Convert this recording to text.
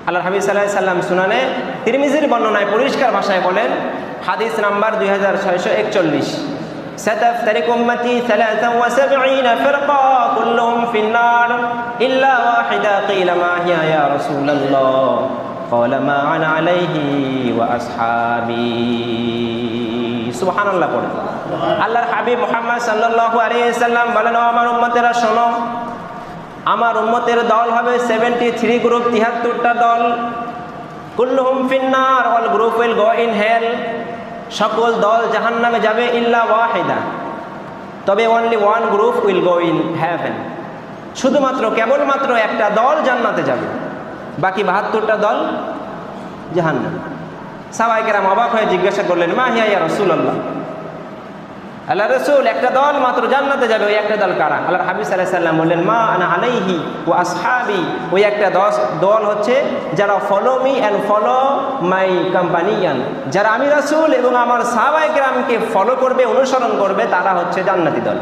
আল্লাহ হাবিব সাল্লাল্লাহু আলাইহি সাল্লাম সুনানে তিরমিজির বর্ণনায় পরিষ্কার ভাষায় বলেন, হাদিস নাম্বার 2641, ستفترق أمتي 73 فرقة كلهم في النار إلا واحدة قيل ما هي يا رسول الله قال ما أنا عليه وأصحابي سبحان الله পড়ে আল্লাহর হাবিব মুহাম্মদ সাল্লাল্লাহু আলাইহি সাল্লাম বলেন, আমার উম্মতেরা শোনো, আমার উম্মতের দল হবে 73 গ্রুপ, 73টা দল। কুল্লুহুম ফিন্নার, all group will go in hell, সকল দল জাহান্নামে যাবে, ইল্লা ওয়াহিদা, তবে only one group will go in heaven, শুধুমাত্র কেবলমাত্র একটা দল জান্নাতে যাবে, বাকি 72টা দল জাহান্নামে। সাহাবায়ে কেরাম অবাক হয়ে জিজ্ঞাসা করলেন, মা হিয়া ইয়া রাসূলুল্লাহ, আল্লাহ রসুল একটা দল মাত্র জান্নাতে যাবে, ওই একটা দল কারা? আল্লাহর হাবিব সাল্লাল্লাহু আলাইহি সাল্লাম বললেন, মা আনা আলাইহি ওয়া আসহাবি, ওই একটা দল হচ্ছে যারা follow me and follow my কম্পানিয়ান, যারা আমি রাসূল এবং আমার সাহাবায়ে কেরামকে ফলো করবে, অনুসরণ করবে, তারা হচ্ছে জান্নাতি দল।